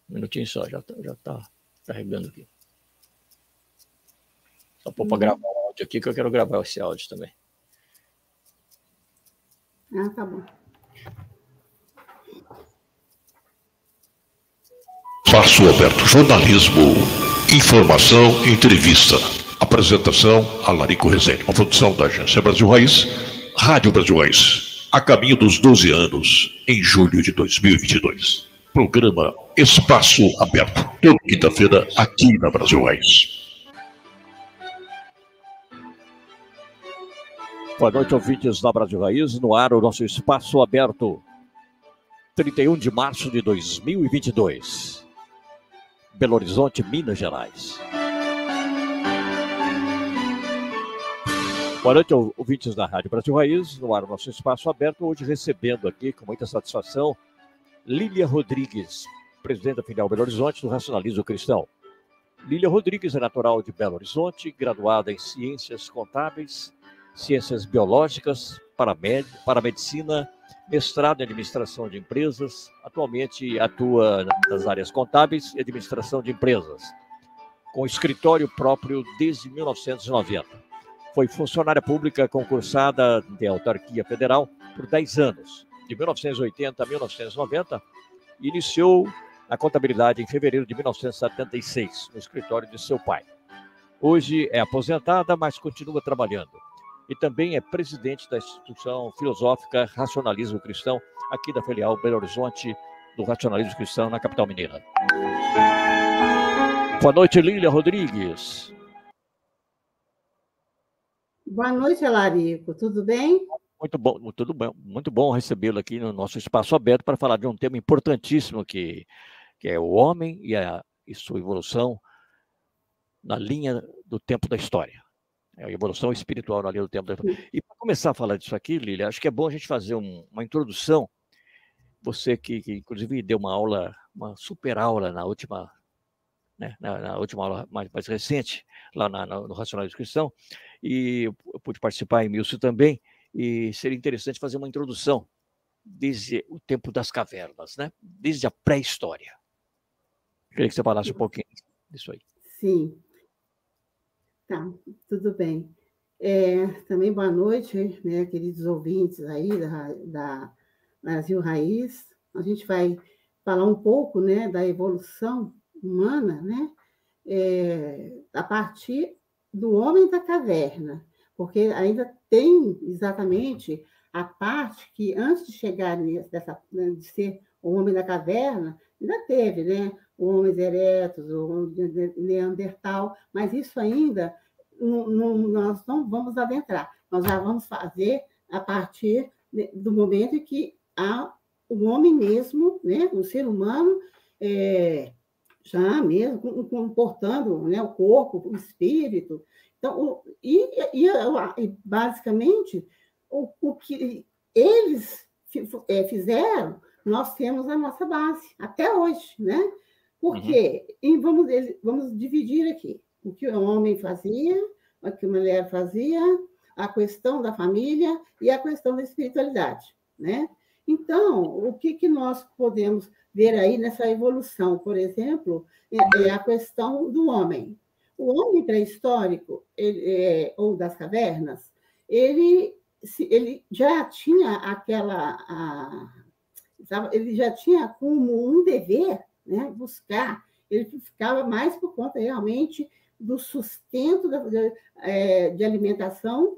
Um minutinho só, já tá carregando aqui. Só pôr para gravar o áudio aqui, que eu quero gravar esse áudio também. Ah, tá bom. Espaço Aberto Jornalismo, informação e entrevista. Apresentação, Alarico Rezende. Uma produção da Agência Brasil Raiz, Rádio Brasil Raiz. A caminho dos 12 anos, em julho de 2022. Programa Espaço Aberto, toda quinta-feira, aqui na Brasil Raiz. Boa noite, ouvintes da Brasil Raiz. No ar, o nosso Espaço Aberto. 31 de março de 2022. Belo Horizonte, Minas Gerais. Boa noite, ouvintes da Rádio Brasil Raiz, no ar o nosso Espaço Aberto, hoje recebendo aqui, com muita satisfação, Lília Rodrigues, presidente da filial Belo Horizonte do Racionalismo Cristão. Lília Rodrigues é natural de Belo Horizonte, graduada em Ciências Contábeis, Ciências Biológicas, para Medicina, mestrado em Administração de Empresas, atualmente atua nas áreas contábeis e Administração de Empresas, com escritório próprio desde 1990. Foi funcionária pública concursada de autarquia federal por 10 anos, de 1980 a 1990, e iniciou a contabilidade em fevereiro de 1976, no escritório de seu pai. Hoje é aposentada, mas continua trabalhando. E também é presidente da instituição filosófica Racionalismo Cristão, aqui da filial Belo Horizonte do Racionalismo Cristão, na capital mineira. Boa noite, Lília Rodrigues. Boa noite, Alarico. Tudo bem? Muito bom, tudo bem. Muito bom recebê-lo aqui no nosso Espaço Aberto para falar de um tema importantíssimo que é o homem e sua evolução na linha do tempo da história. É a evolução espiritual na linha do tempo da história. E para começar a falar disso aqui, Lília, acho que é bom a gente fazer uma introdução. Você que inclusive deu uma super aula na última, né, na última aula mais recente, lá no Racionalismo Cristão, e eu pude participar em Milson também, e seria interessante fazer uma introdução desde o tempo das cavernas, né? Desde a pré-história. Queria que você falasse um pouquinho disso aí. Sim. Tá, tudo bem. Também boa noite, né, queridos ouvintes aí da Brasil Raiz. A gente vai falar um pouco, né, da evolução humana, né, a partir do homem da caverna, porque ainda tem exatamente a parte que, antes de chegar de ser o homem da caverna, ainda teve, né, homens eretos, o Neandertal, mas isso ainda nós não vamos adentrar. Nós já vamos fazer a partir do momento em que o homem mesmo, né, o ser humano, já mesmo comportando, né, o corpo, o espírito. Então, basicamente, o que eles fizeram, nós temos a nossa base, até hoje, né? Porque vamos dividir aqui o que o homem fazia, o que a mulher fazia, a questão da família e a questão da espiritualidade, né? Então, o que nós podemos ver aí nessa evolução, por exemplo, é a questão do homem. O homem pré-histórico, ou das cavernas, ele já tinha ele já tinha como um dever, né, buscar, ele ficava mais por conta realmente do sustento de alimentação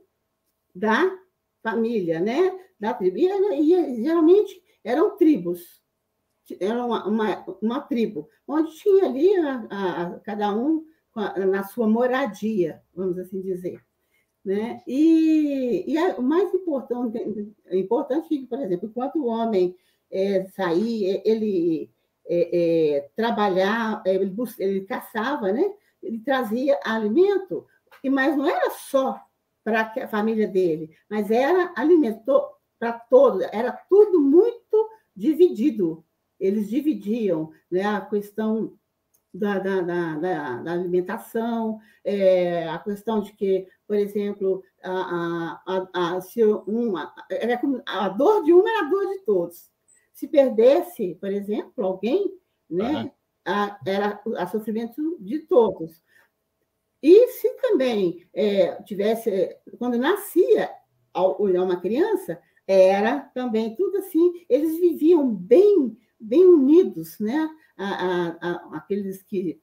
da família, né, da tribo. E geralmente eram tribos, era uma tribo, onde tinha ali cada um na sua moradia, vamos assim dizer. Né? O mais importante, por exemplo, enquanto o homem saía, ele trabalhava, ele caçava, né? Ele trazia alimento, mas não era só para a família dele, mas era alimento para todos, era tudo muito dividido. Eles dividiam, né, a questão da alimentação, a questão de que, por exemplo, a dor de um era a dor de todos. Se perdesse, por exemplo, alguém, né, era o sofrimento de todos. E se também tivesse, quando nascia uma criança, era também tudo assim, eles viviam bem unidos, né? Aqueles que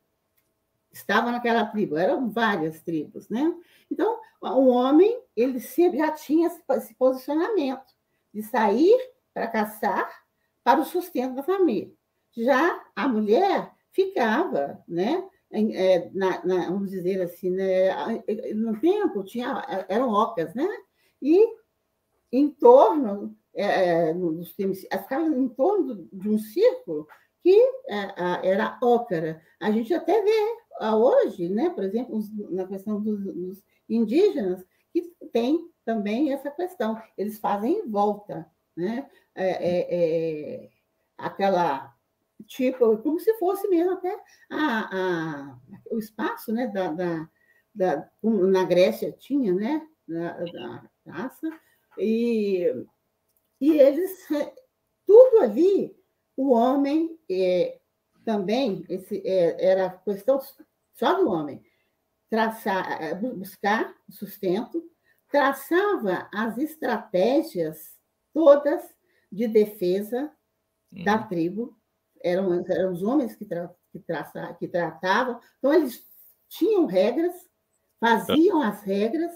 estavam naquela tribo, eram várias tribos, né? Então, o homem, ele sempre já tinha esse posicionamento de sair para caçar para o sustento da família. Já a mulher ficava, né? Vamos dizer assim, né? No tempo eram ocas, né? E em torno dos ficava em torno de um círculo que era ócara. A gente até vê hoje, né? Por exemplo, na questão dos indígenas, que tem também essa questão. Eles fazem em volta, né? Aquela tipo, como se fosse mesmo até o espaço, né? Na Grécia tinha, né? Da raça, e eles, tudo ali, o homem também, era questão só do homem, buscar sustento, traçava as estratégias todas de defesa da tribo, eram os homens que tratavam, então eles tinham regras, faziam as regras,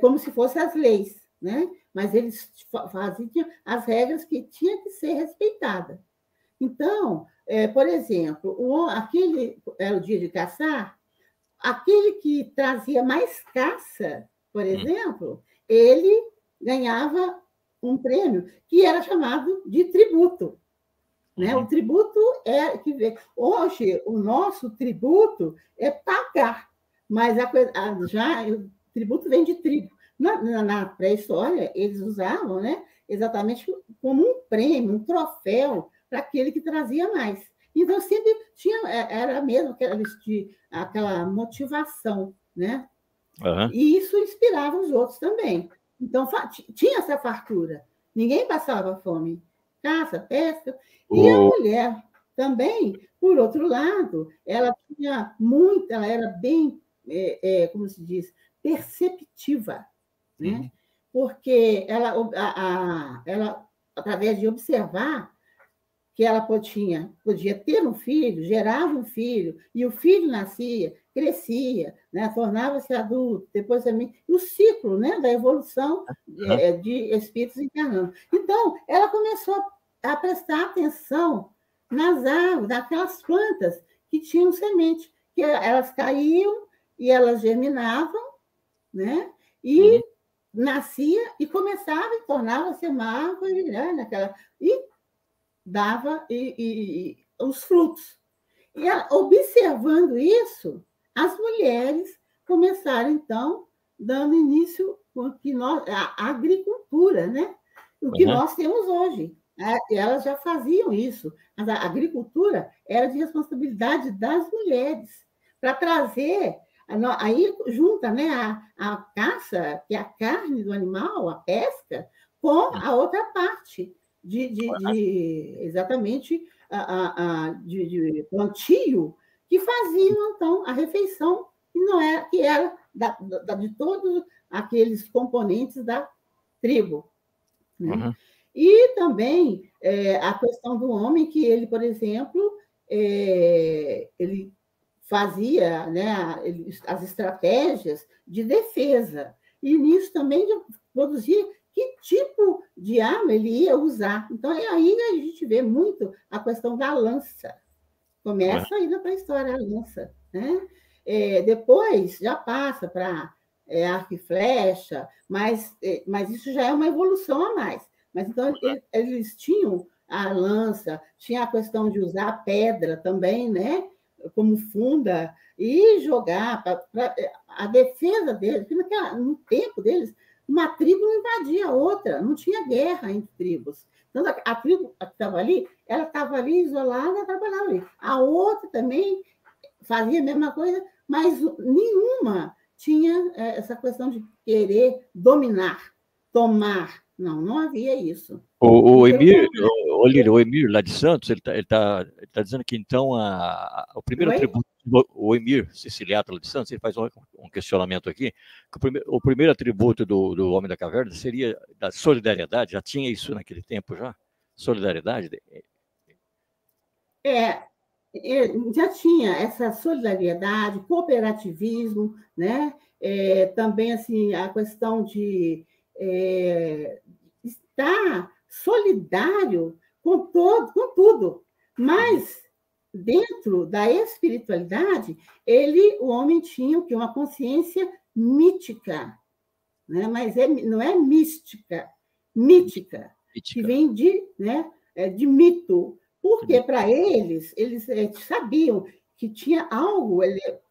como se fossem as leis, né? Mas eles faziam as regras que tinham que ser respeitadas. Então, por exemplo, aquele era o dia de caçar, aquele que trazia mais caça, por exemplo, ele ganhava um prêmio que era chamado de tributo. Né? O tributo hoje, o nosso tributo é pagar, mas já o tributo vem de tribo. Na pré-história, eles usavam, né, exatamente como um prêmio, um troféu para aquele que trazia mais. Então, sempre era mesmo aquela motivação, né? Uhum. E isso inspirava os outros também. Então, tinha essa fartura. Ninguém passava fome. Caça, pesca. E a mulher também, por outro lado, ela era bem, como se diz, perceptiva, né? Porque ela, através de observar que ela podia ter um filho, gerava um filho, e o filho nascia, crescia, né? Tornava-se adulto, depois também o ciclo, né? Da evolução de espíritos encarnando. Então, ela começou a prestar atenção nas árvores, naquelas plantas que tinham semente, que elas caíam e elas germinavam, né? E nascia e começava e tornava-se uma árvore, né? E dava os frutos. E observando isso, as mulheres começaram, então, dando início à agricultura, né? O que nós temos hoje. Elas já faziam isso. Mas a agricultura era de responsabilidade das mulheres, para trazer. Aí junta, né, a caça, que é a carne do animal, a pesca, com a outra parte exatamente de plantio, que faziam, então, a refeição, que era de todos aqueles componentes da tribo. Né? E também a questão do homem, que ele, por exemplo, ele fazia, né, as estratégias de defesa, e nisso também produzia que tipo de arma ele ia usar. Então, aí a gente vê muito a questão da lança. Começa aí na pré-história, a lança. Né? Depois já passa para arco e flecha, mas isso já é uma evolução a mais. Mas então eles tinham a lança, tinha a questão de usar a pedra também, né? Como funda, e jogar para a defesa deles. Porque no tempo deles, uma tribo não invadia a outra, não tinha guerra entre tribos. Então, a tribo que estava ali, ela estava ali isolada, trabalhava ali. A outra também fazia a mesma coisa, mas nenhuma tinha essa questão de querer dominar, tomar, não havia isso. O Emir, o Emir lá de Santos, ele tá dizendo que então o primeiro atributo, o Emir Siciliato lá de Santos, ele faz um questionamento aqui, que o primeiro atributo do Homem da Caverna seria da solidariedade. Já tinha isso naquele tempo já? Solidariedade? Já tinha essa solidariedade, cooperativismo, né? Também assim, a questão de estar solidário com tudo. Mas, dentro da espiritualidade, o homem tinha uma consciência mítica, né? Mas não é mística, mítica, que vem de mito. Porque, para eles sabiam que tinha algo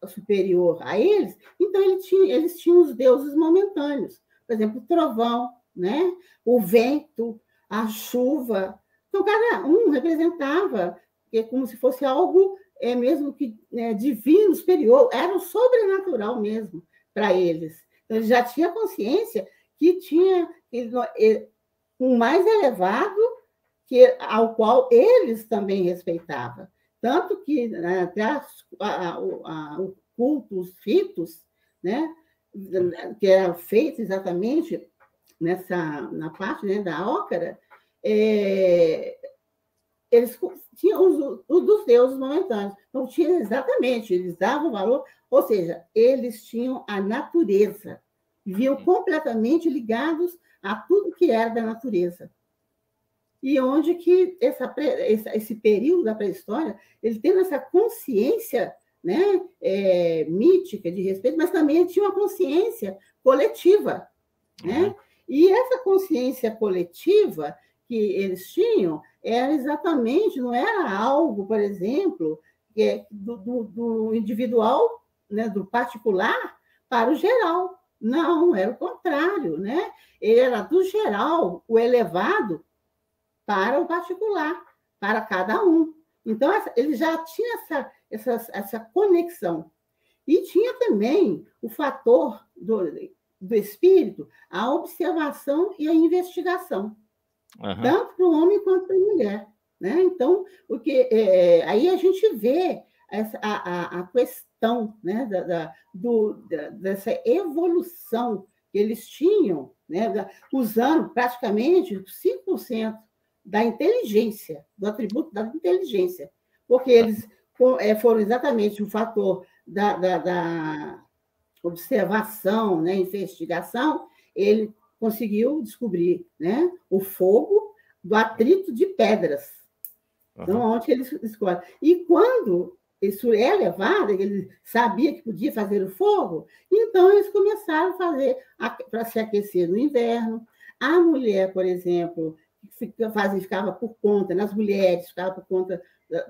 superior a eles, então eles tinham os deuses momentâneos. Por exemplo, o trovão, né? O vento, a chuva. Então, cada um representava como se fosse algo mesmo que divino, superior, era o sobrenatural mesmo para eles. Então, eles já tinham consciência que tinha um mais elevado ao qual eles também respeitavam. Tanto que até o culto, os ritos, né, que eram feitos exatamente na parte, né, da ópera, eles tinham os dos deuses momentâneos. Então, eles davam valor, ou seja, eles tinham a natureza, viviam completamente ligados a tudo que era da natureza. E onde que esse período da pré-história, ele tem essa consciência, né, mítica, de respeito, mas também tinha uma consciência coletiva, né? E essa consciência coletiva que eles tinham era exatamente, não era algo, por exemplo, do individual, né, do particular para o geral. Não, era o contrário, né? Ele era do geral, o elevado, para o particular, para cada um. Então, ele já tinha essa conexão. E tinha também o fator do espírito, a observação e a investigação, tanto para o homem quanto para a mulher. Né? Então, aí a gente vê a questão, né, dessa evolução que eles tinham, né, usando praticamente 5% da inteligência, do atributo da inteligência, porque eles foram exatamente o fator da observação, né, investigação. Ele conseguiu descobrir, né, o fogo do atrito de pedras. Então, onde eles escolhem. E quando isso é levado, ele sabia que podia fazer o fogo, então eles começaram a fazer para se aquecer no inverno. A mulher, por exemplo, ficava por conta, nas mulheres, ficava por conta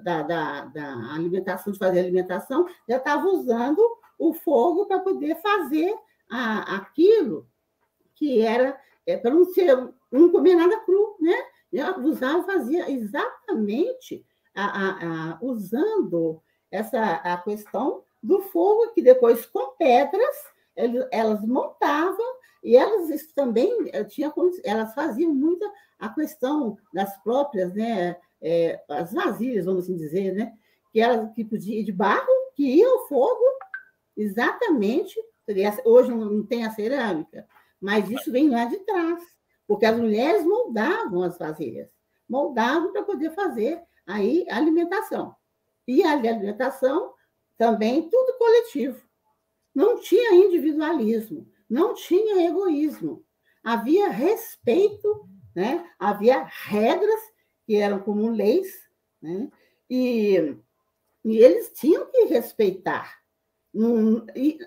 da alimentação, de fazer alimentação, já estava usando o fogo para poder fazer aquilo que era para não comer nada cru, né? Já usava, fazia exatamente usando a questão do fogo, que depois, com pedras, elas montavam, e elas também elas faziam muita a questão das próprias, né, as vasilhas, vamos assim dizer, né, que podia ir de barro, que ia ao fogo, exatamente. Hoje não tem a cerâmica, mas isso vem lá de trás, porque as mulheres moldavam as vasilhas, moldavam para poder fazer aí a alimentação. E a alimentação também tudo coletivo. Não tinha individualismo, não tinha egoísmo. Havia respeito, né? Havia regras que eram como leis, né? E eles tinham que respeitar. E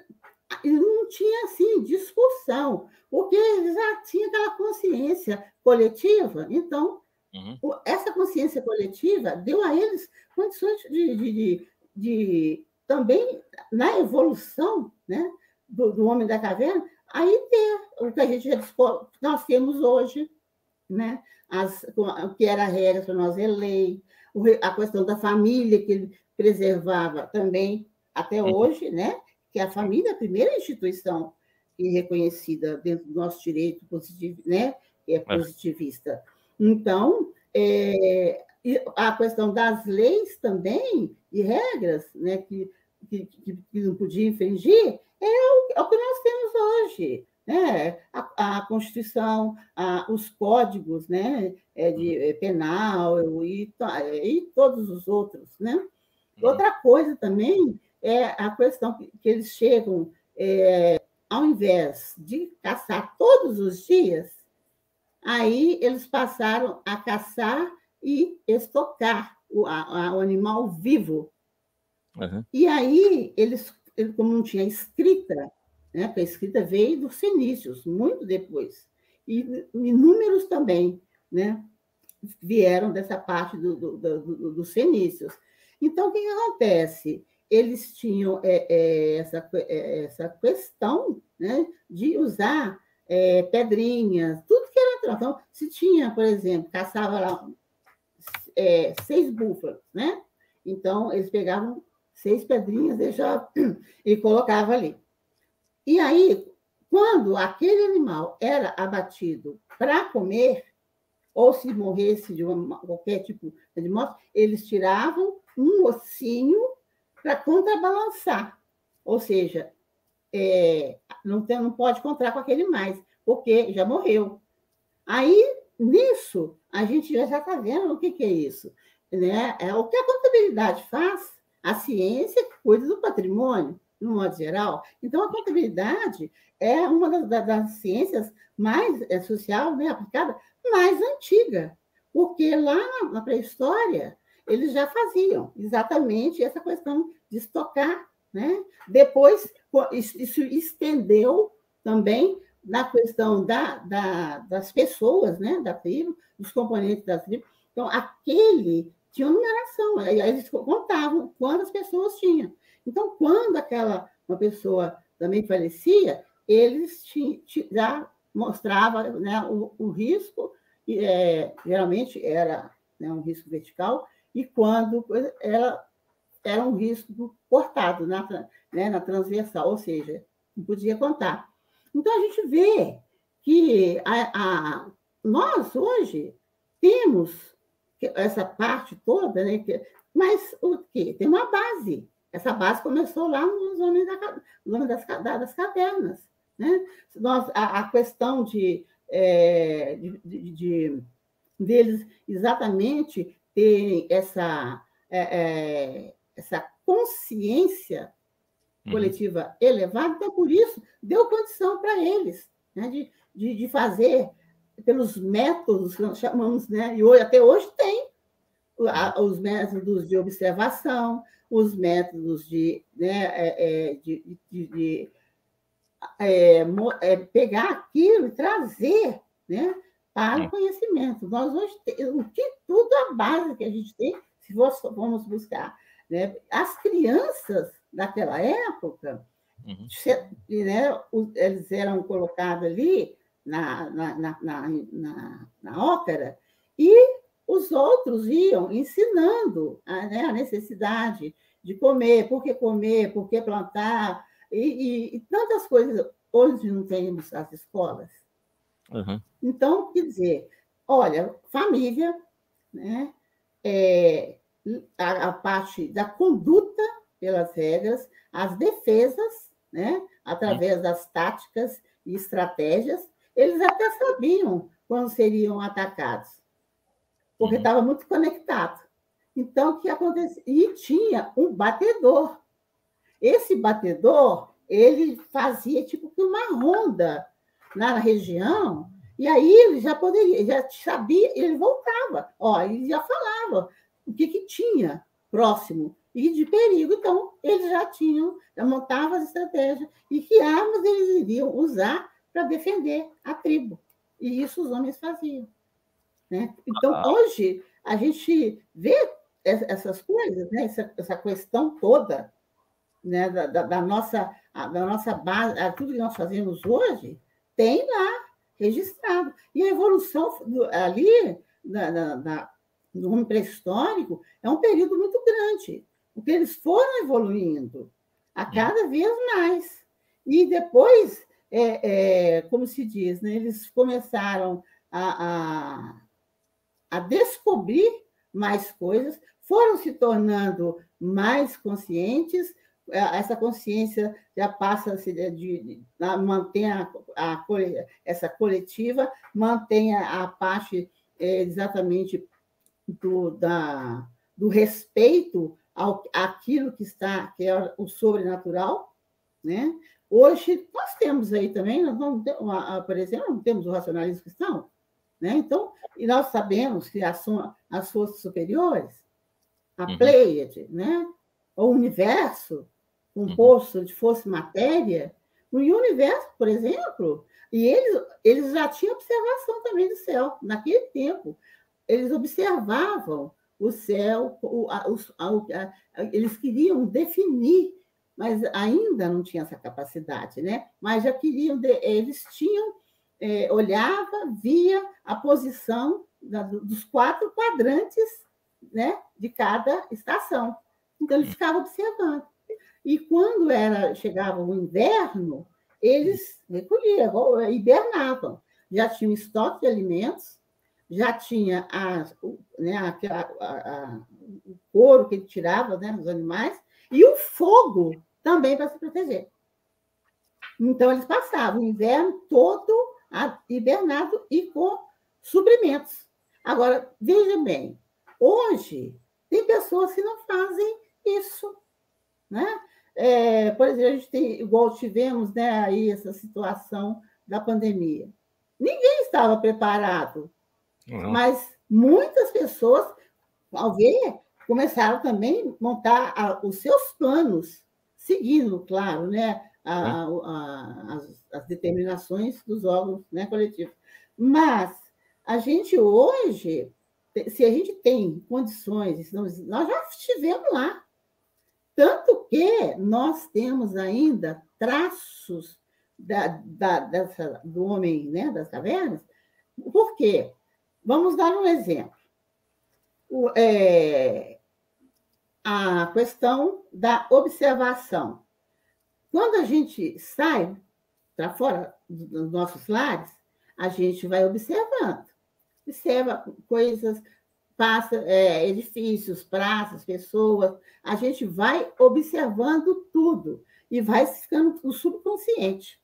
não tinha, assim, discussão, porque eles já tinham aquela consciência coletiva. Então, essa consciência coletiva deu a eles condições de também, na evolução, né, do homem da caverna, aí ter o que nós temos hoje, né, o que era a regra para nós é lei, a questão da família que ele preservava também até hoje, né, que a família é a primeira instituição reconhecida dentro do nosso direito positivo, né, positivista. Então, a questão das leis também, e regras, né, que não podia infringir, é o que nós temos hoje. Né? A Constituição, os códigos, né, de penal e todos os outros. Né? Outra coisa também é a questão que eles chegam, ao invés de caçar todos os dias, aí eles passaram a caçar e estocar o animal vivo. Uhum. E aí, eles, como não tinha escrita, né, porque a escrita veio dos fenícios, muito depois, e números também, né, vieram dessa parte dos fenícios. Então, o que acontece? Eles tinham essa questão, né, de usar pedrinhas, tudo que era. Então, se tinha, por exemplo, caçava lá 6 búfalos, né? Então, eles pegavam 6 pedrinhas, deixavam e colocavam ali. E aí, quando aquele animal era abatido para comer, ou se morresse de qualquer tipo de morte, eles tiravam um ossinho para contrabalançar. Ou seja, não pode encontrar com aquele mais, porque já morreu. Aí, nisso, a gente já está vendo o que é isso. Né? É o que a contabilidade faz, a ciência que cuida do patrimônio, no modo geral. Então, a contabilidade é uma das ciências mais social, né, aplicada, mais antiga, porque lá na pré-história eles já faziam exatamente essa questão de estocar. Né? Depois, isso estendeu também na questão das pessoas, né, da tribo, dos componentes da tribo. Então, aquele tinha uma numeração, aí eles contavam quantas pessoas tinham. Então, quando uma pessoa também falecia, eles já mostravam, né, o risco, geralmente era, né, um risco vertical, e quando ela era um risco cortado na transversal, ou seja, não podia contar. Então, a gente vê que nós, hoje, temos essa parte toda, né? Mas o quê? Tem uma base. Essa base começou lá nos homens das cavernas. Né? A questão deles exatamente terem essa consciência coletiva elevada, então, por isso, deu condição para eles, né, de fazer pelos métodos que nós chamamos, né, e até hoje tem os métodos de observação, os métodos de pegar aquilo e trazer, né, para o conhecimento. Nós hoje temos tudo a base que a gente tem, se formos buscar. Né? As crianças daquela época, né, eles eram colocados ali na ópera e os outros iam ensinando a necessidade de comer, por que plantar, e tantas coisas. Hoje não temos as escolas. Então, quer dizer, olha, família, né, a parte da conduta pelas regras, as defesas, né, através das táticas e estratégias, eles até sabiam quando seriam atacados, porque estava muito conectado. Então, o que acontecia? E tinha um batedor. Esse batedor, ele fazia tipo que uma ronda na região, e aí ele já sabia, ele voltava, ele já falava o que tinha próximo e de perigo. Então, eles já montavam as estratégias e que armas eles iriam usar para defender a tribo. E isso os homens faziam. Né? Então, hoje, a gente vê essas coisas, né? essa questão toda, né? da nossa base, tudo que nós fazemos hoje, tem lá registrado. E a evolução ali, no homem pré-histórico, é um período muito grande, porque eles foram evoluindo a cada vez mais. E depois, como se diz, né, eles começaram a descobrir mais coisas, foram se tornando mais conscientes. Essa consciência já passa a mantém essa coletiva, mantém a parte exatamente do respeito àquilo que é o sobrenatural, né? Hoje, nós temos aí também, por exemplo, não temos o racionalismo cristão, né? Então, e nós sabemos que as forças superiores, a Pleiade, né? O universo, composto de força e matéria, no universo, por exemplo, e eles já tinham observação também do céu, naquele tempo. Eles observavam o céu, eles queriam definir, mas ainda não tinha essa capacidade, né? Mas já queriam, eles tinham, olhava, via a posição dos 4 quadrantes, né, de cada estação. Então, eles ficavam observando. E quando chegava o inverno, eles recolhiam, hibernavam. Já tinham estoque de alimentos, já tinha o couro que ele tirava, né, dos animais, e o fogo também para se proteger. Então, eles passavam o inverno todo hibernado e com suprimentos. Agora, veja bem, hoje tem pessoas que não fazem isso, né? Por exemplo, a gente tem, igual tivemos, né, aí essa situação da pandemia. Ninguém estava preparado, mas muitas pessoas, ao ver, começaram também a montar os seus planos, seguindo, claro, né, as determinações dos órgãos, né, coletivos. Mas a gente hoje, se a gente tem condições, nós já estivemos lá. Tanto que nós temos ainda traços do homem, né, das cavernas. Por quê? Vamos dar um exemplo. A questão da observação. Quando a gente sai para fora dos nossos lares, a gente vai observando. Observa coisas, passa edifícios, praças, pessoas. A gente vai observando tudo e vai ficando no subconsciente.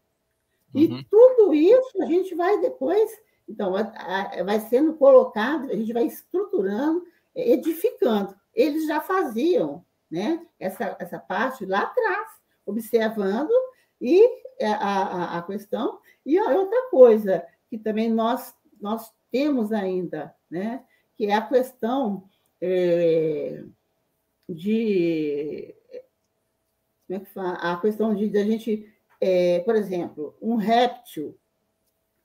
E tudo isso a gente vai depois... Então, vai sendo colocado, a gente vai estruturando, edificando. Eles já faziam, né, essa parte lá atrás, observando, e a questão. E a outra coisa que também nós temos ainda, né, que é a questão de... Como é que fala? A questão de a gente, por exemplo, um réptil,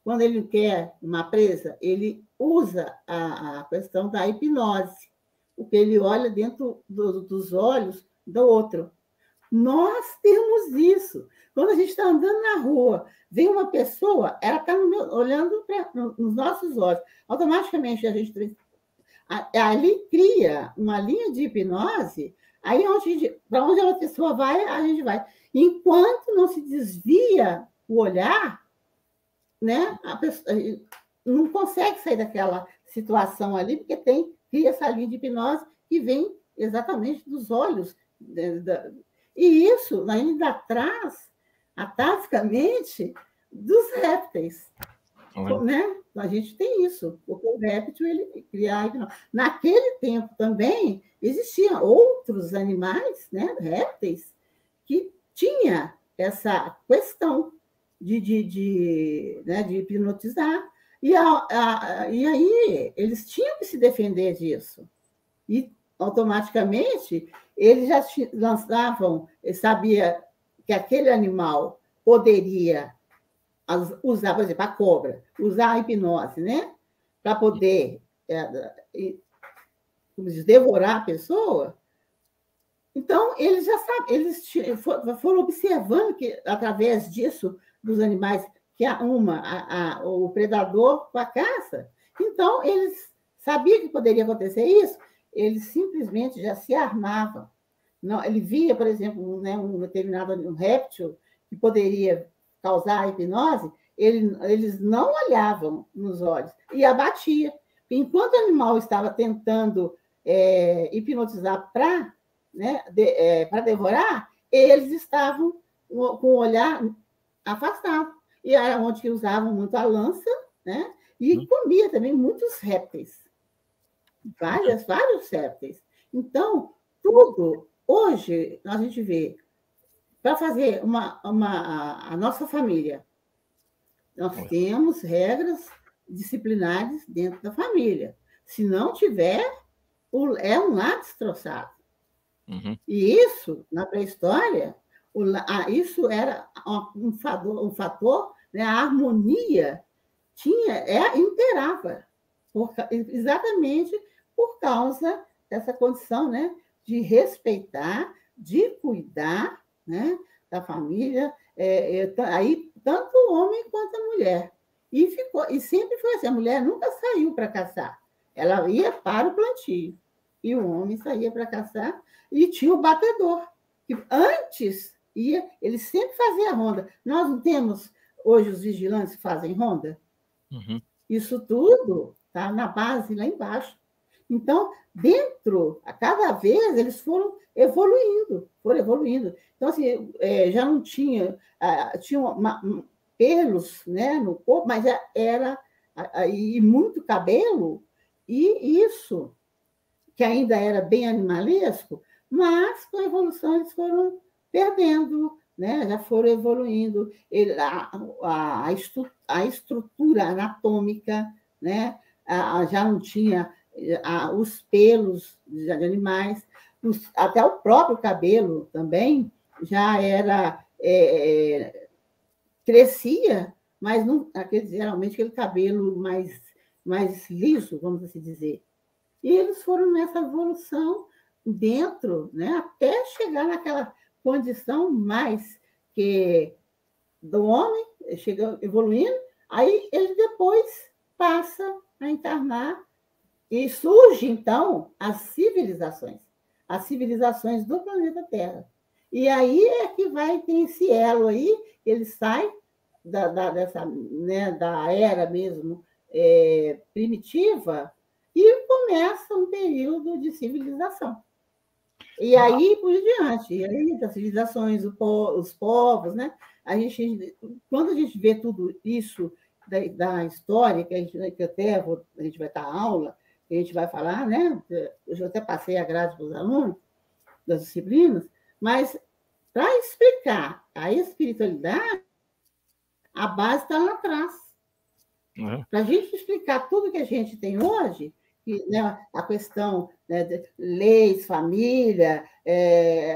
quando ele quer uma presa, ele usa a questão da hipnose, porque ele olha dentro dos olhos do outro. Nós temos isso. Quando a gente está andando na rua, vem uma pessoa, ela está olhando nos nossos olhos. Automaticamente, a gente ali cria uma linha de hipnose, aí para onde a pessoa vai, a gente vai. Enquanto não se desvia o olhar, né, a pessoa não consegue sair daquela situação ali, porque cria essa linha de hipnose que vem exatamente dos olhos. E isso ainda traz, atavicamente, dos répteis. Né? A gente tem isso, porque o réptil ele cria a hipnose. Naquele tempo também existiam outros animais, né, répteis, que tinha essa questão de hipnotizar. E aí eles tinham que se defender disso. E, automaticamente, eles já lançavam, sabia que aquele animal poderia usar, por exemplo, a cobra, usar a hipnose, né, para poder devorar a pessoa. Então, eles já sabem, eles foram observando que, através disso, dos animais, que o predador com a caça. Então, eles sabiam que poderia acontecer isso, eles simplesmente já se armavam. Não, ele via, por exemplo, né, um determinado réptil que poderia causar a hipnose, eles não olhavam nos olhos e abatia. Enquanto o animal estava tentando hipnotizar para, né, para devorar, eles estavam com o olhar afastado. E era onde usavam muito a lança, né? E comia também muitos répteis. Vários répteis. Então, tudo, hoje, a gente vê, para fazer a nossa família, nós temos regras disciplinares dentro da família. Se não tiver, é um lar destroçado. Uhum. E isso, na pré-história, isso era um fator, né? A harmonia imperava, exatamente por causa dessa condição, né? De respeitar, de cuidar, né? Da família, aí tanto o homem quanto a mulher. E sempre foi assim, a mulher nunca saiu para caçar, ela ia para o plantio, e o homem saía para caçar, e tinha o batedor, que antes ele sempre fazia ronda. Nós não temos hoje os vigilantes que fazem ronda? Uhum. Isso tudo está na base, lá embaixo. Então, a cada vez, eles foram evoluindo. Então, assim, já não tinha pelos, né, no corpo, mas e muito cabelo, e isso, que ainda era bem animalesco, mas com a evolução eles foram perdendo, né? Já foram evoluindo. A estrutura anatômica, né? Já não tinha os pelos de animais, até o próprio cabelo também já era crescia, mas não, geralmente aquele cabelo mais liso, vamos assim dizer. E eles foram nessa evolução dentro, né, até chegar naquela condição mais que do homem, chega evoluindo, aí ele depois passa a encarnar e surge, então, as civilizações do planeta Terra. E aí é que ter esse elo aí, ele sai dessa, né, da era mesmo primitiva e começa um período de civilização. E aí, por diante, e aí as civilizações, os povos, né? Quando a gente vê tudo isso da história, que a gente vai estar aula, que a gente vai falar, né? Eu até passei a grade para os alunos das disciplinas, mas para explicar a espiritualidade, a base está lá atrás. Uhum. Para a gente explicar tudo que a gente tem hoje, né, a questão, né, de leis, família,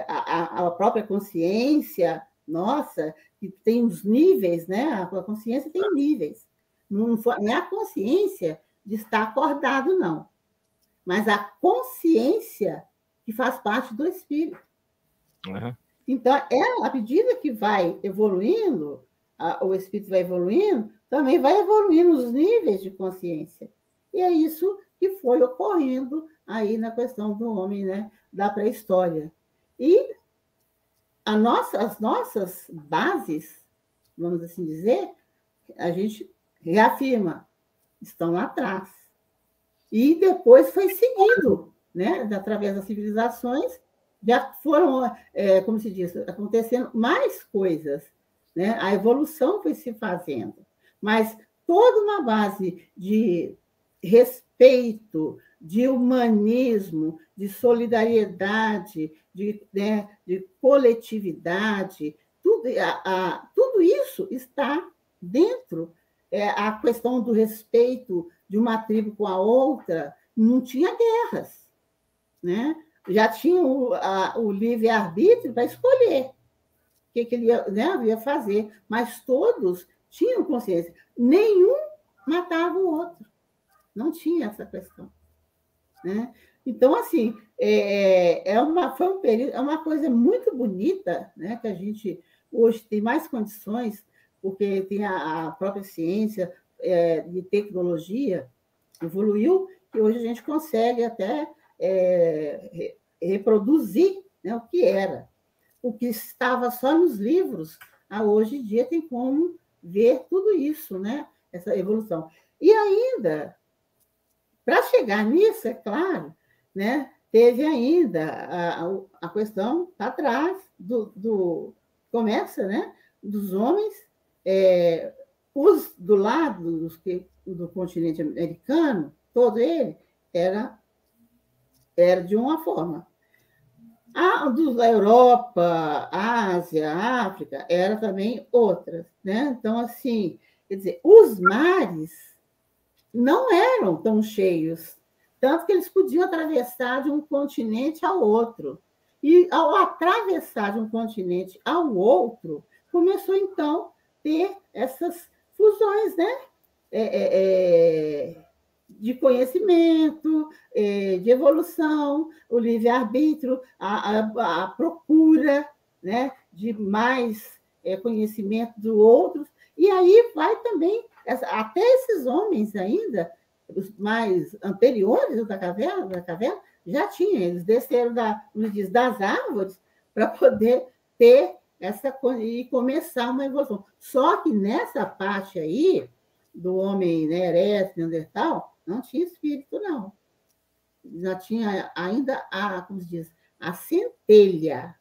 a própria consciência, nossa, que tem os níveis, né? A consciência tem níveis. Não é a consciência de estar acordado, não, mas a consciência que faz parte do espírito. Uhum. Então, à medida que vai evoluindo, o espírito vai evoluindo, também vai evoluindo os níveis de consciência. E é isso que foi ocorrendo aí na questão do homem, né, da pré-história. E as nossas bases, vamos assim dizer, a gente reafirma, estão lá atrás. E depois foi seguido, né, através das civilizações, já foram, como se diz, acontecendo mais coisas, né? A evolução foi se fazendo, mas toda uma base de respeito, de humanismo, de solidariedade, né, de coletividade, tudo isso está dentro. A questão do respeito de uma tribo com a outra, não tinha guerras, né? Já tinha o livre-arbítrio para escolher o que ele ia fazer, mas todos tinham consciência. Nenhum matava o outro. Não tinha essa questão, né? Então, assim, foi um período, é uma coisa muito bonita, né? Que a gente hoje tem mais condições, porque tem a própria ciência de tecnologia evoluiu, e hoje a gente consegue até reproduzir, né, o que era. O que estava só nos livros, hoje em dia tem como ver tudo isso, né? Essa evolução. E ainda, para chegar nisso, é claro, né? Teve ainda a questão para trás começa, né? Dos homens, os do lado do continente americano, todo ele era de uma forma. Da Europa, Ásia, África, era também outras, né? Então, assim, quer dizer, os mares não eram tão cheios, tanto que eles podiam atravessar de um continente ao outro. E, ao atravessar de um continente ao outro, começou, então, a ter essas fusões, né? De conhecimento, de evolução, o livre-arbítrio, a procura, né, de mais conhecimento do outro. E aí vai também, até esses homens ainda, os mais anteriores da caverna, já tinham, eles desceram das árvores para poder ter e começar uma evolução. Só que nessa parte aí, do homem, né, ereto, neandertal, não tinha espírito, não. Já tinha ainda como se diz, a centelha.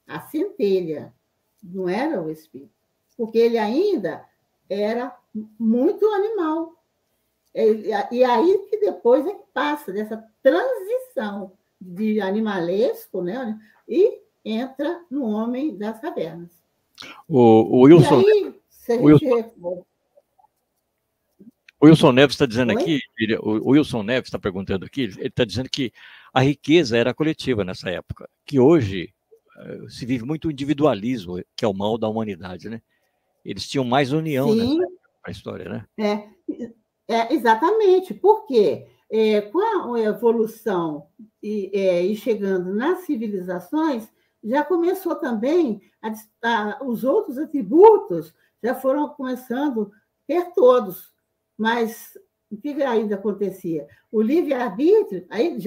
A centelha. Não era o espírito. Porque ele ainda era muito animal. E aí que depois é que passa dessa transição de animalesco, né, e entra no homem das cavernas. O Wilson... E aí, se a gente... O Wilson Neves está dizendo aqui, o Wilson Neves está perguntando aqui, ele está dizendo que a riqueza era coletiva nessa época, que hoje se vive muito o individualismo, que é o mal da humanidade, né? Eles tinham mais união nessa época para a história, né? Exatamente, porque com a evolução e chegando nas civilizações, já começou também, os outros atributos já foram começando a ter todos. Mas o que ainda acontecia? O livre-arbítrio, aí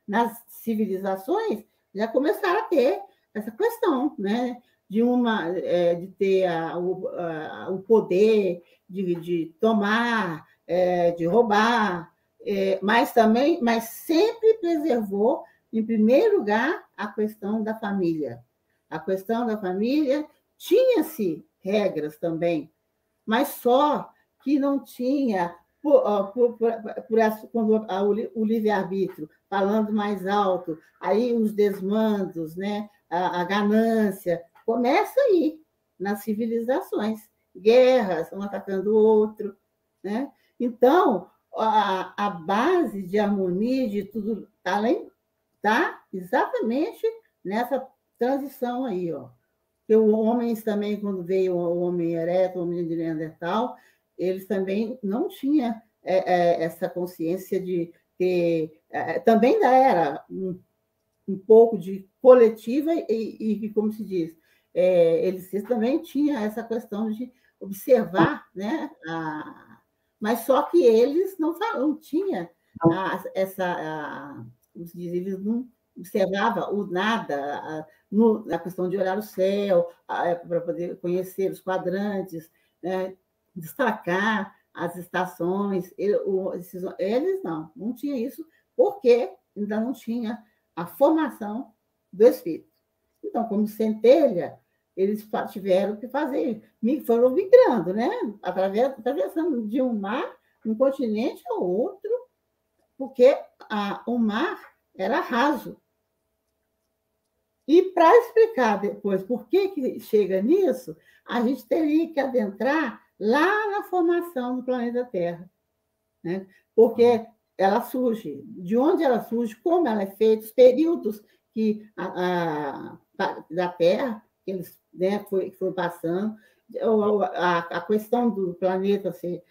nas civilizações, já começaram a ter essa questão, né? De ter o poder de tomar, de roubar, mas sempre preservou, em primeiro lugar, a questão da família. A questão da família tinha-se regras também, mas só que não tinha, quando o livre-arbítrio, falando mais alto, aí os desmandos, né? A ganância, começa aí, nas civilizações. Guerras, um atacando o outro, né? Então, a base de harmonia, de tudo, está exatamente nessa transição aí, ó. Porque os homens também, quando veio o homem ereto, o homem de Neandertal, eles também não tinham essa consciência de ter... também ainda era um pouco de coletiva e como se diz, eles também tinham essa questão de observar, né? Mas só que eles não tinham como se diz, eles não observavam o nada, na questão de olhar o céu, para poder conhecer os quadrantes, né? Destacar as estações. Eles não tinham isso, porque ainda não tinha a formação do espírito. Então, como centelha, eles tiveram que fazer, foram migrando, né? Atravessando de um mar, um continente ao outro, porque o mar era raso. E para explicar depois por que chega nisso, a gente teria que adentrar lá na formação do planeta Terra, né? Porque ela surge, de onde ela surge, como ela é feita, os períodos da Terra, que eles, né, foi passando, a questão do planeta ser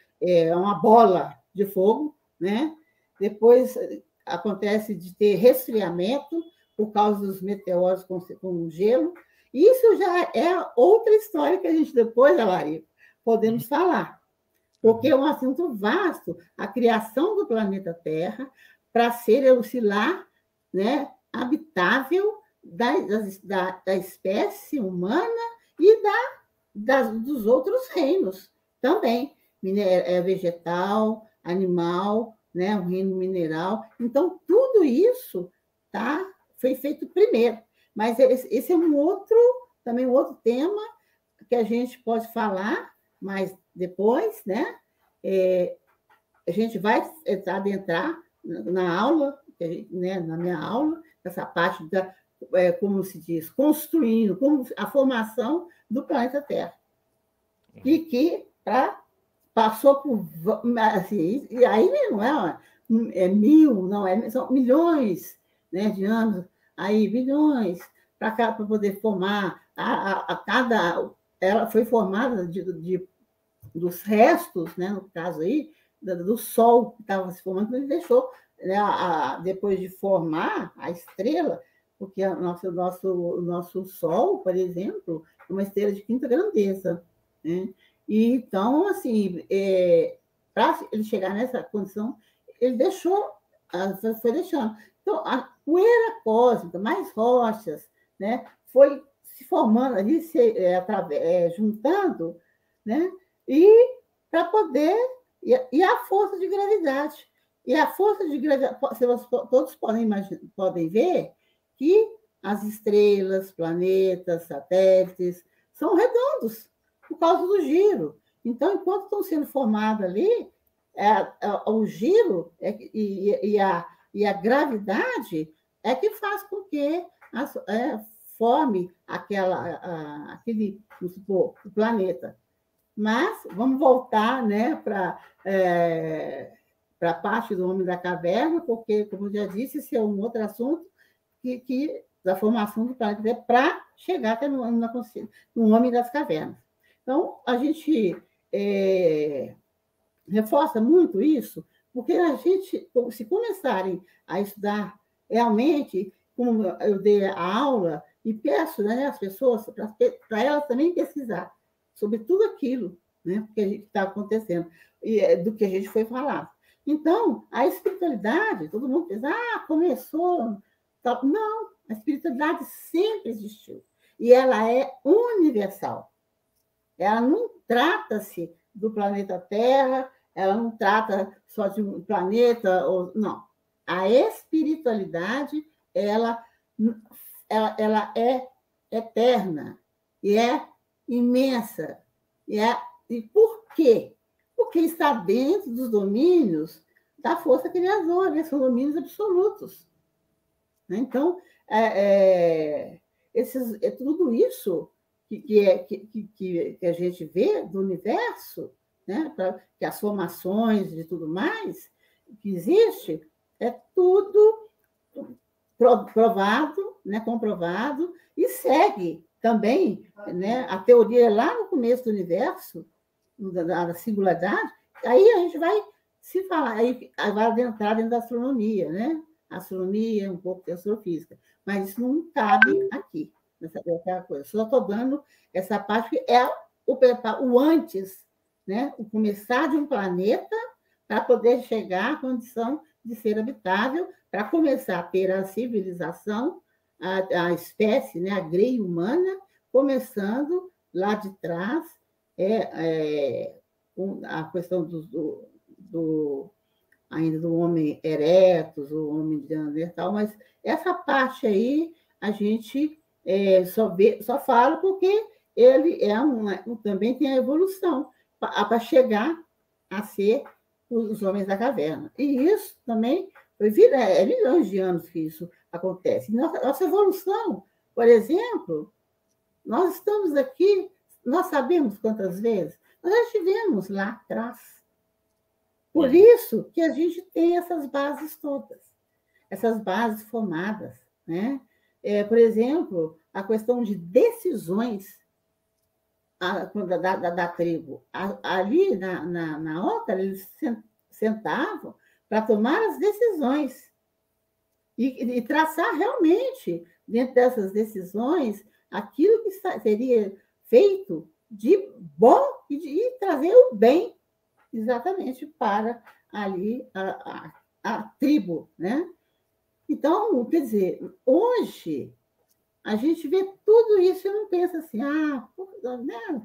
uma bola de fogo, né? Depois acontece de ter resfriamento por causa dos meteoros com gelo. Isso já é outra história que a gente depois, Larico, podemos falar, porque é um assunto vasto, a criação do planeta Terra para ser o lar, né, habitável da espécie humana e da dos outros reinos também, vegetal, animal, né, o reino mineral. Então, tudo isso foi feito primeiro. Mas esse é também um outro tema que a gente pode falar, mas depois, né? A gente vai adentrar na aula, né, na minha aula, essa parte como se diz, construindo, como a formação do planeta Terra. E que passou por... Assim, e aí não é mil, não, são milhões, né, de anos, aí bilhões, para poder formar ela foi formada dos restos, né, no caso aí, do Sol que estava se formando, ele deixou, né, depois de formar a estrela, porque o nosso Sol, por exemplo, é uma estrela de quinta grandeza, né? E então, assim, para ele chegar nessa condição, ele foi deixando. Então, a poeira cósmica, mais rochas, né, foi se formando ali, juntando, né, e para poder... E a força de gravidade. E a força de gravidade, todos podem ver que as estrelas, planetas, satélites, são redondos por causa do giro. Então, enquanto estão sendo formados ali, o giro e a gravidade é que faz com que forme aquele, vamos supor, o planeta. Mas vamos voltar, né, para a parte do Homem da Caverna, porque, como eu já disse, esse é um outro assunto da formação do planeta para chegar até no Homem das Cavernas. Então, a gente reforça muito isso, porque a gente, se começarem a estudar realmente, como eu dei a aula, e peço, né, às pessoas, para elas também pesquisar sobre tudo aquilo, né, que está acontecendo, e do que a gente foi falar. Então, a espiritualidade, todo mundo diz, começou... Não, a espiritualidade sempre existiu. E ela é universal. Ela não trata-se do planeta Terra, ela não trata só de um planeta, não. A espiritualidade, ela é eterna e é imensa. E por quê? Porque está dentro dos domínios da força criadora, né? São domínios absolutos. Então, tudo isso que a gente vê do universo, né? Que as formações e tudo mais que existe, é tudo provado, né? Comprovado, e segue também, né, a teoria lá no começo do universo, da singularidade, aí a gente vai se falar, aí vai adentrar dentro da astronomia, né? Astronomia, um pouco de astrofísica, mas isso não cabe aqui, nessa coisa. Só estou dando essa parte que é o antes, né? O começar de um planeta para poder chegar à condição de ser habitável, para começar a ter a civilização, a espécie, né, a greia humana, começando lá de trás, a questão ainda do homem erectus, o homem de Neandertal, mas essa parte aí a gente só fala porque ele também tem a evolução para chegar a ser os homens da caverna. E isso também milhões de anos que isso acontece. Nossa evolução, por exemplo, nós estamos aqui, nós sabemos quantas vezes, nós já estivemos lá atrás. Por isso que a gente tem essas bases todas, essas bases formadas, né? Por exemplo, a questão de decisões da tribo. Ali na Oca, eles sentavam para tomar as decisões e traçar realmente, dentro dessas decisões, aquilo que seria feito de bom e trazer o bem exatamente para ali a tribo, né? Então, quer dizer, hoje a gente vê tudo isso e não pensa assim,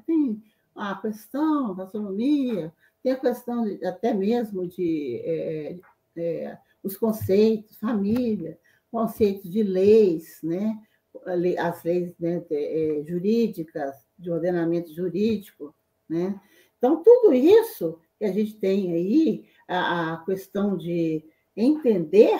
tem a questão da astronomia, tem a questão até mesmo de os conceitos, família, conceitos de leis, né? As leis, né, jurídicas, de ordenamento jurídico, né? Então, tudo isso que a gente tem aí, a questão de entender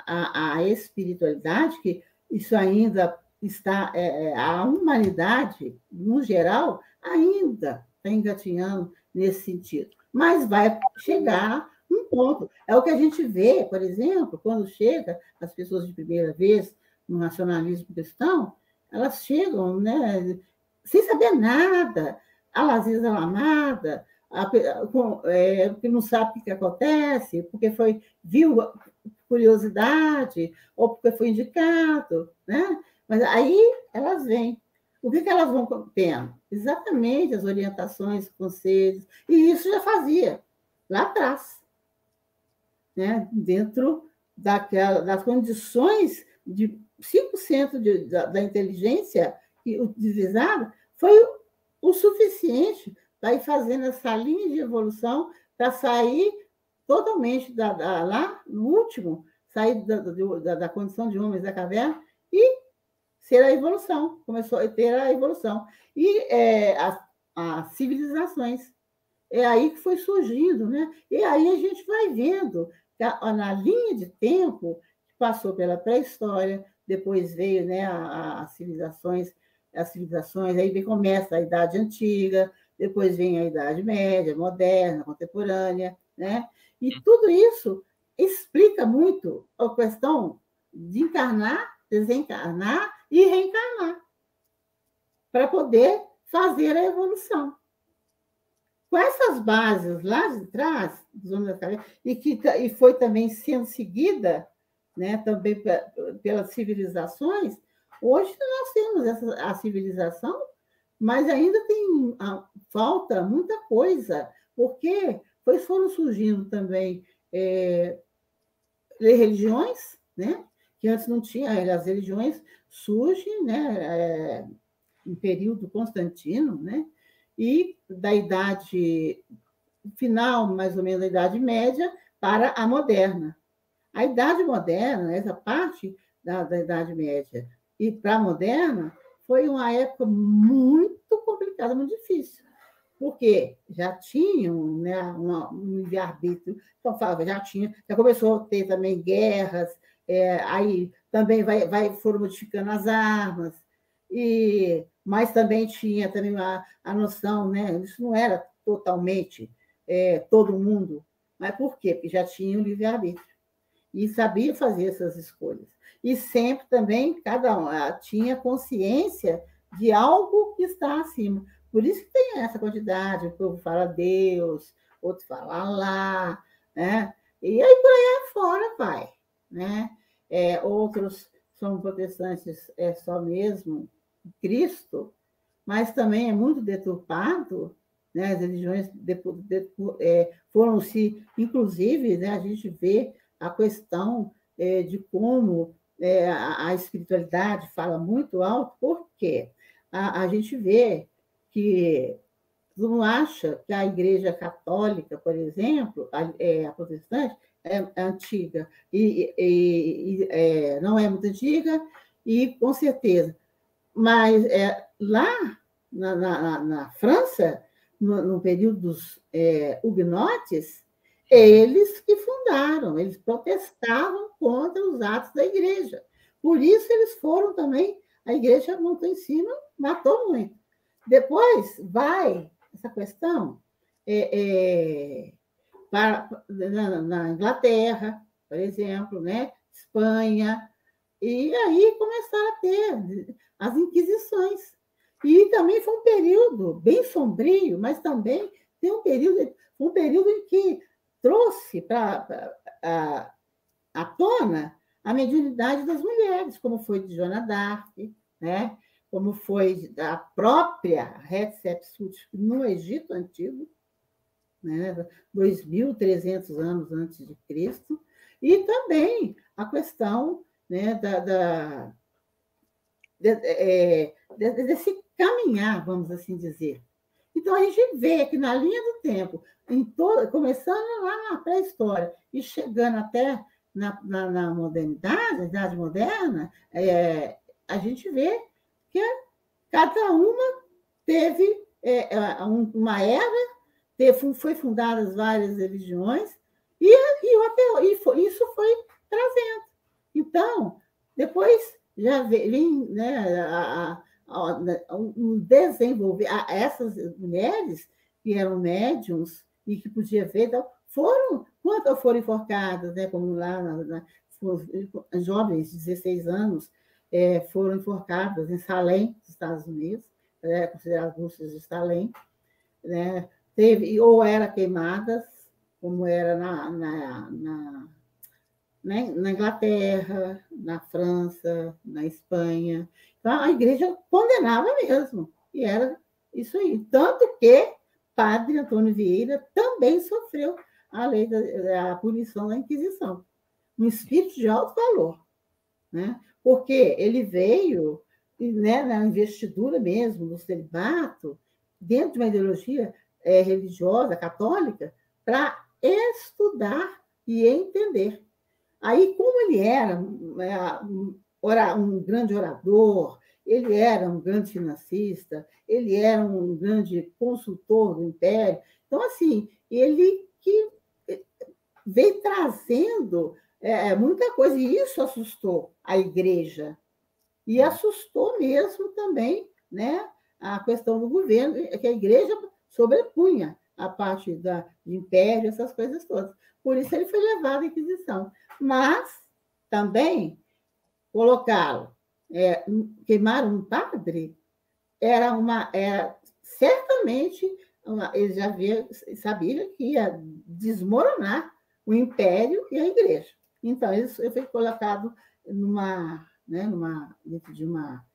a espiritualidade, que isso ainda está, a humanidade, no geral, ainda está engatinhando nesse sentido, mas vai chegar um ponto. É o que a gente vê, por exemplo, quando chega as pessoas de primeira vez no nacionalismo cristão, elas chegam, né, sem saber nada, às vezes alarmada, porque não sabe o que acontece, porque viu curiosidade, ou porque foi indicado, né? Mas aí elas vêm. O que elas vão tendo? Exatamente as orientações, conselhos, e isso já fazia lá atrás, né? Dentro das condições de 5% da inteligência utilizada, foi o suficiente para ir fazendo essa linha de evolução para sair totalmente lá no último, sair da condição de homens da caverna e ser a evolução, começou a ter a evolução. E as civilizações. É aí que foi surgindo, né? E aí a gente vai vendo, na linha de tempo, que passou pela pré-história, depois veio, né, as civilizações, aí começa a Idade Antiga, depois vem a Idade Média, moderna, contemporânea, né? E tudo isso explica muito a questão de encarnar, desencarnar e reencarnar, para poder fazer a evolução. Com essas bases lá de trás, e foi também sendo seguida, né, também pelas civilizações, hoje nós temos a civilização, mas ainda falta muita coisa, porque foram surgindo também religiões, né, que antes não tinha. As religiões surgem, né, em período Constantino, né, e da idade final, mais ou menos da Idade Média, para a moderna. A Idade Moderna, essa parte da Idade Média e para a moderna, foi uma época muito complicada, muito difícil, porque já tinham, né, um livre-arbítrio, então falava, já começou a ter também guerras, aí também foram modificando as armas, mas também tinha também a noção, né, isso não era totalmente todo mundo, mas por quê? Porque já tinha o livre-arbítrio e sabia fazer essas escolhas. E sempre também, cada um tinha consciência de algo que está acima. Por isso que tem essa quantidade, o povo fala Deus, outro fala Allah, né? E aí por aí fora vai, né? Outros são protestantes, só mesmo Cristo, mas também é muito deturpado, né? As religiões foram-se, inclusive, né, a gente vê a questão de como a espiritualidade fala muito alto, porque a gente vê que não acha que a Igreja Católica, por exemplo, a protestante, é antiga, não é muito antiga, e com certeza. Mas lá na França, no período dos huguenotes, eles que fundaram, eles protestavam contra os atos da igreja. Por isso eles foram também, a igreja montou em cima, matou muito. Depois vai essa questão na Inglaterra, por exemplo, né? Espanha, e aí começaram a ter as inquisições. E também foi um período bem sombrio, mas também tem um período em que trouxe à tona a mediunidade das mulheres, como foi de Joana d'Arc, né? Como foi da própria Hatshepsut no Egito Antigo, né? 2.300 anos antes de Cristo, e também a questão, né, desse caminhar, vamos assim dizer. Então, a gente vê que na linha do tempo, começando lá na pré-história e chegando até na modernidade, na Idade Moderna, a gente vê que cada uma teve uma era, foi fundadas várias religiões, e isso foi trazendo. Então, depois já vem, né, desenvolver essas mulheres que eram médiums e que podiam ver, então, quantas foram enforcadas, né, como lá jovens de 16 anos foram enforcadas em Salem, nos Estados Unidos, consideradas bruxas de Salem, né, ou eram queimadas, como era na Inglaterra, na França, na Espanha. Então, a igreja condenava mesmo, e era isso aí. Tanto que Padre Antônio Vieira também sofreu a lei da punição da Inquisição, um espírito de alto valor, né? Porque ele veio, né, na investidura mesmo, no celibato, dentro de uma ideologia religiosa, católica, para estudar e entender. Aí, como ele era um grande orador, ele era um grande financista, ele era um grande consultor do Império, então, assim, ele que veio trazendo muita coisa, e isso assustou a igreja, e assustou mesmo também, né, a questão do governo, que a igreja sobrepunha a parte de império, essas coisas todas. Por isso ele foi levado à Inquisição. Mas também colocaram, queimar um padre, era certamente, ele já sabia que ia desmoronar o império e a igreja. Então, ele foi colocado dentro de uma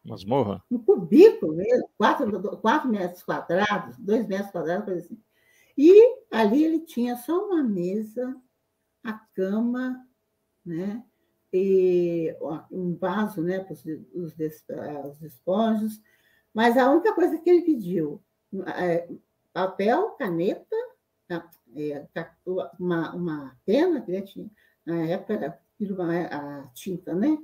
masmorra? Um cubículo mesmo, 4 metros quadrados, 2 metros quadrados, coisa assim. E ali ele tinha só uma mesa, a cama, né? E um vaso, né, para os despojos, mas a única coisa que ele pediu, papel, caneta, uma pena, que ele tinha, na época a tinta, né?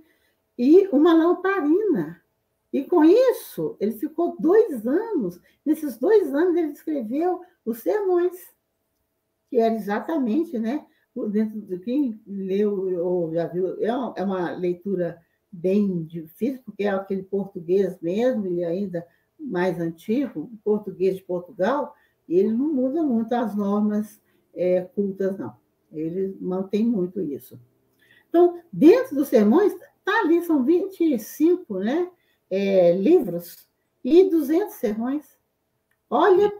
E uma lamparina. E com isso, ele ficou 2 anos. Nesses 2 anos, ele escreveu os sermões, que era exatamente, né, dentro de quem leu ou já viu, é uma leitura bem difícil, porque é aquele português mesmo, e ainda mais antigo, português de Portugal, e ele não muda muito as normas cultas, não. Ele mantém muito isso. Então, dentro dos sermões, está ali, são 25, né, livros e 200 sermões. Olha,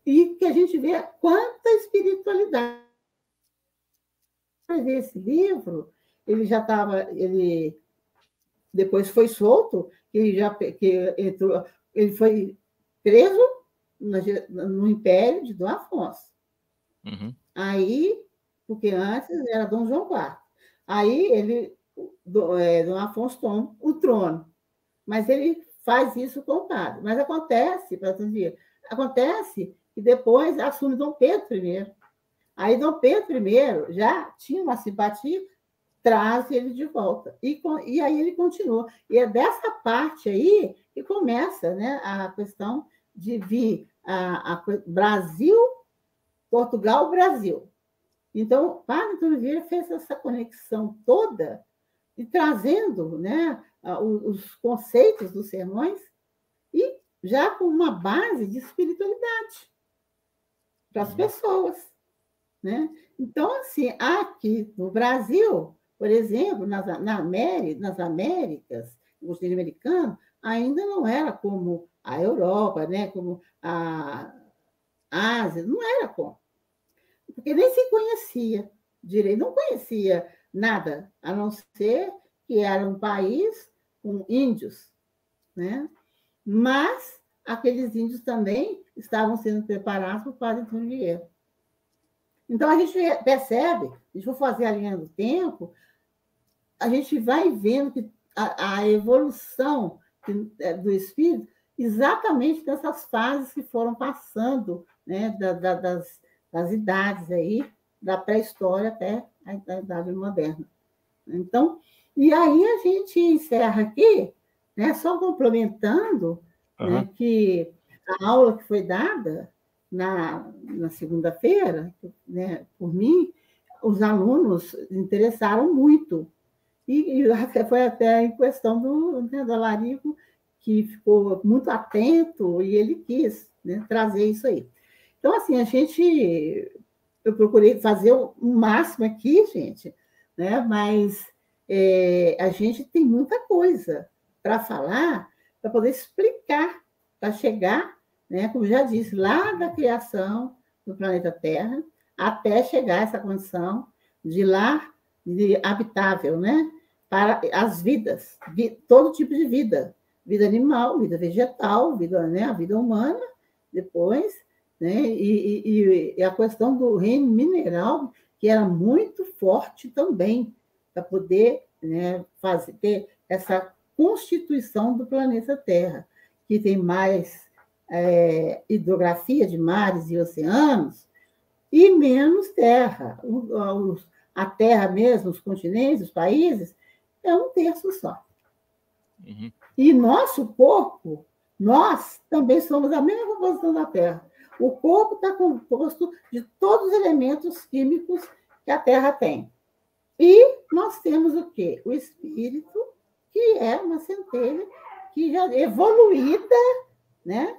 e que a gente vê quanta espiritualidade. Esse livro, ele já estava, ele depois foi solto, ele foi preso no Império de Dom Afonso. Uhum. Aí, porque antes era Dom João IV. Aí Dom Afonso toma o trono, mas ele faz isso com o padre. Mas acontece que depois assume Dom Pedro I. Aí Dom Pedro I já tinha uma simpatia, traz ele de volta. E aí ele continua. E é dessa parte aí que começa, né, a questão de vir a Brasil, Portugal, Brasil. Então, o Padre Antônio Vieira fez essa conexão toda e trazendo, né, os conceitos dos sermões e já com uma base de espiritualidade para as pessoas. Né? Então, assim, aqui no Brasil, por exemplo, nas Américas, no continente americano, ainda não era como a Europa, né? Como a Ásia, não era como. Porque nem se conhecia direito, não conhecia nada, a não ser que era um país com índios. Né? Mas aqueles índios também estavam sendo preparados por Padre Antônio Vieira. Então, a gente percebe, se a gente for fazer a linha do tempo, a gente vai vendo que a evolução do espírito exatamente dessas fases que foram passando, né, das idades aí, da pré-história até a idade moderna. Então, e aí a gente encerra aqui, né, só complementando, né, que a aula que foi dada na segunda-feira, né, por mim, os alunos interessaram muito. E foi até em questão do Alarico, que ficou muito atento e ele quis, né, trazer isso aí. Então, assim, eu procurei fazer o máximo aqui, gente, né, mas a gente tem muita coisa para falar, para poder explicar, para chegar, né, como já disse, lá da criação do planeta Terra, até chegar a essa condição de lar habitável, né, para as vidas, todo tipo de vida, vida animal, vida vegetal, né, a vida humana, depois, né, e a questão do reino mineral, que era muito forte também, para poder, né, ter essa constituição do planeta Terra, que tem mais hidrografia de mares e oceanos, e menos terra. A terra mesmo, os continentes, os países, é 1/3 só. Uhum. E nosso corpo, nós também somos a mesma composição da Terra. O corpo está composto de todos os elementos químicos que a Terra tem. E nós temos o quê? O espírito, que é uma centelha que já evoluída, né?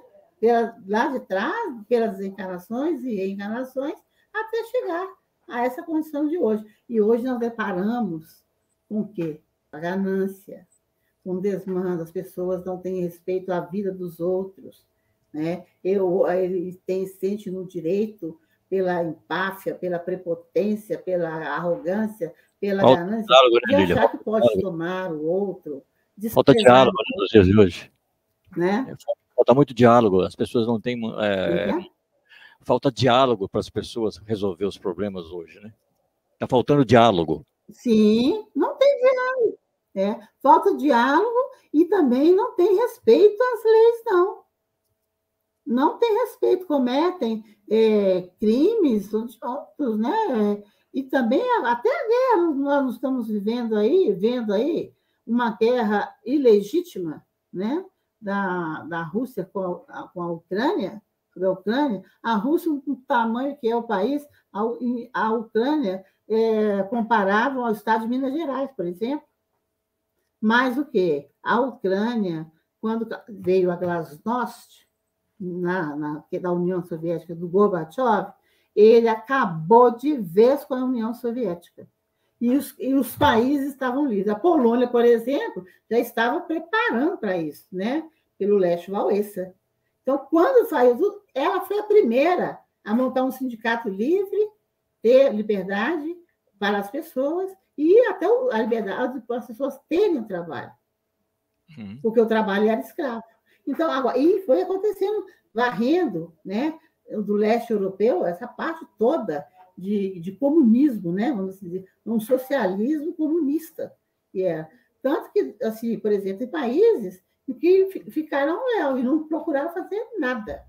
Lá de trás, pelas encarnações e reencarnações, até chegar a essa condição de hoje. E hoje nós deparamos com o quê? A ganância, com o desmando, as pessoas não têm respeito à vida dos outros, né? Ele sente no direito pela empáfia, pela prepotência, pela arrogância, pela ganância, diálogo, né, de Lília? achar que pode tomar o outro. Falta diálogo, né, nos dias de hoje. Né? Falta muito diálogo, as pessoas não têm... falta diálogo para as pessoas resolver os problemas hoje, né? Está faltando diálogo. Sim, não tem diálogo. Falta diálogo e também não tem respeito às leis, não. Não tem respeito, cometem crimes outros, né? E também até a guerra, nós estamos vendo aí uma guerra ilegítima, né? Da Rússia com a Ucrânia, a Rússia, com o tamanho que é o país, a Ucrânia comparável ao estado de Minas Gerais, por exemplo. Mas o quê? A Ucrânia, quando veio a Glasnost, da União Soviética, do Gorbachev, ele acabou de vez com a União Soviética. E os países estavam livres. A Polônia, por exemplo, já estava preparando para isso, né? Pelo Lech Wałęsa. Então, quando saiu tudo, ela foi a primeira a montar um sindicato livre, ter liberdade para as pessoas e até a liberdade para as pessoas terem trabalho. Porque o trabalho era escravo. Então, agora, e foi acontecendo, varrendo, né, do leste europeu, essa parte toda de comunismo, né, vamos dizer, um socialismo comunista. Tanto que, assim, por exemplo, tem países que ficaram e não procuraram fazer nada.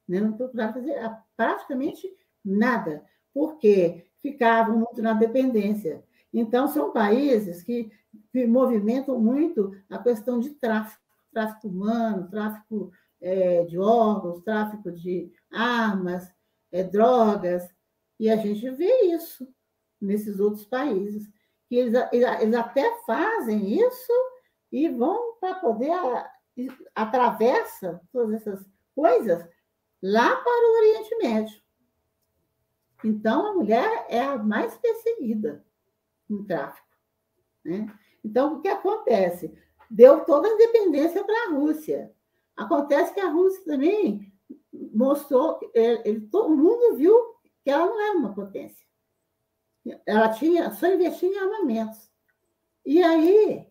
Né? Não procuraram fazer praticamente nada, porque ficavam muito na dependência. Então, são países que movimentam muito a questão de tráfico humano, tráfico de órgãos, tráfico de armas, drogas, e a gente vê isso nesses outros países, que eles até fazem isso e vão para poder atravessa todas essas coisas lá para o Oriente Médio. Então, a mulher é a mais perseguida no tráfico. Né? Então, o que acontece? Deu toda a independência para a Rússia. Acontece que a Rússia também mostrou, todo mundo viu que ela não era uma potência. Ela só investia em armamentos. E aí,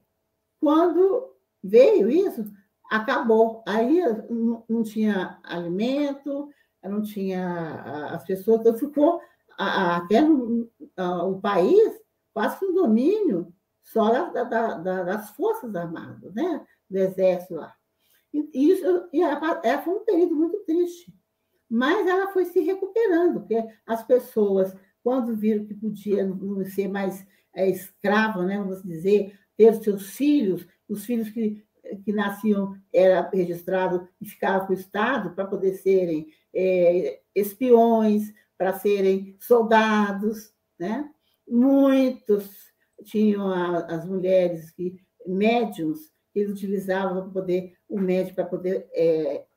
quando veio isso, acabou. Aí não tinha alimento, não tinha as pessoas, então ficou até o país quase que um domínio só das Forças Armadas, né? Do Exército lá. Ela foi um período muito triste, mas ela foi se recuperando, porque as pessoas, quando viram que podia não ser mais escrava, né, vamos dizer, ter os seus filhos, os filhos que nasciam, era registrado e ficava com o Estado para poder serem espiões, para serem soldados, né? Muitos tinham as mulheres médiums que eles utilizavam para poder o médico para poder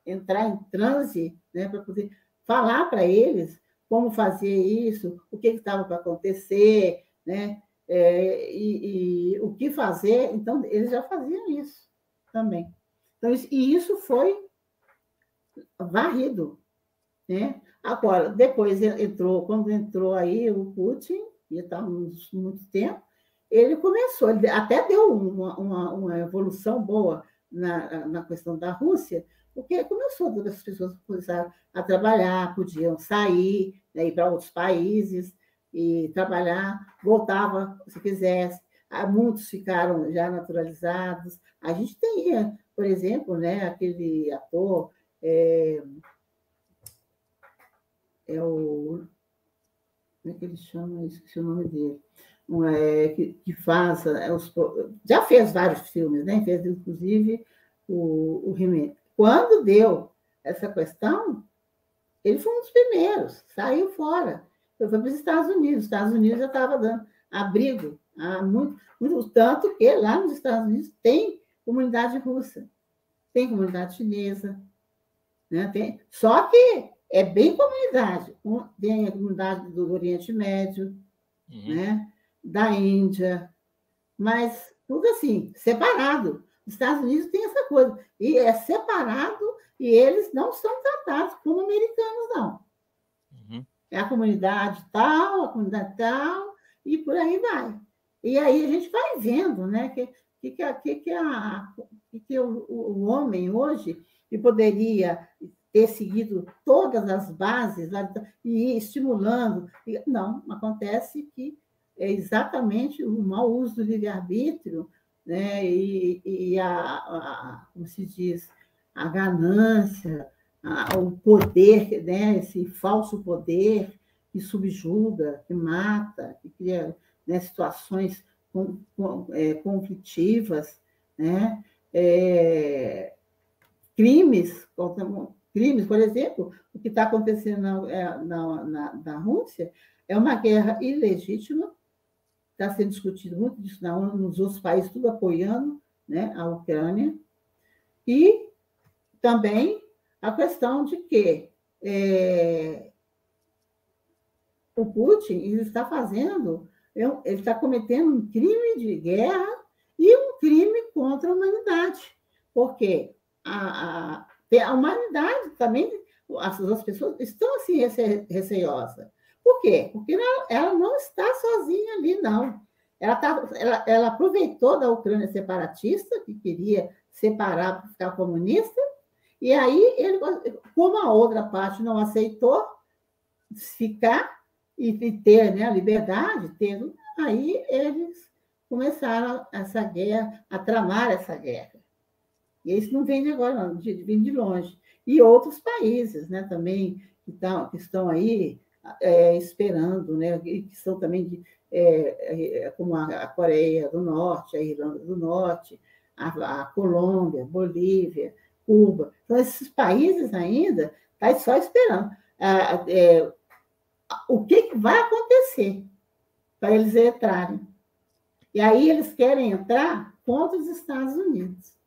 entrar em transe, né? Para poder falar para eles como fazer isso, o que estava para acontecer, né? E o que fazer. Então, eles já faziam isso também. Então, e isso foi varrido, né? Agora, depois quando entrou aí o Putin, e estava muito tempo, ele começou, ele até deu uma evolução boa na questão da Rússia, porque começou, as pessoas começaram a trabalhar, podiam sair, né, ir para outros países e trabalhar, voltava se quisesse. Muitos ficaram já naturalizados. A gente tem, por exemplo, né, aquele ator, como é que ele chama? Esqueci o nome dele. Que faz... já fez vários filmes, né? Fez, inclusive, o He-Man. Quando deu essa questão, ele foi um dos primeiros, saiu fora. Foi para os Estados Unidos. Os Estados Unidos já estava dando abrigo a muito, tanto que lá nos Estados Unidos tem comunidade russa, tem comunidade chinesa, né? Só que é bem comunidade. Tem a comunidade do Oriente Médio, né? Da Índia, mas tudo assim, separado. Os Estados Unidos tem essa coisa, e é separado, e eles não são tratados como americanos, não. É a comunidade tal, a comunidade tal, e por aí vai. E aí a gente vai vendo, né, que o homem hoje que poderia ter seguido todas as bases e ir estimulando. Não, acontece que é exatamente o mau uso do livre-arbítrio, né? Como se diz, a ganância, o poder, né? Esse falso poder que subjuga, que mata, que cria, né, situações conflitivas, né? Crimes, por exemplo, o que está acontecendo na Rússia é uma guerra ilegítima, está sendo discutido muito disso na ONU, nos outros países, tudo apoiando, né, a Ucrânia, e também a questão de que o Putin ele está cometendo um crime de guerra e um crime contra a humanidade, porque a humanidade também, as pessoas estão assim receiosas. Por quê? Porque ela não está sozinha ali, não. Ela aproveitou da Ucrânia separatista, que queria separar para ficar comunista, e aí, como a outra parte não aceitou ficar e ter, né, a liberdade, aí eles começaram essa guerra, a tramar essa guerra. E isso não vem de agora, não, vem de longe. E outros países, né, também, que estão aí esperando, né, que são também como a Coreia do Norte, a Irlanda do Norte, a Colômbia, Bolívia, Cuba. Então, esses países ainda estão só esperando o que vai acontecer para eles entrarem. E aí eles querem entrar contra os Estados Unidos.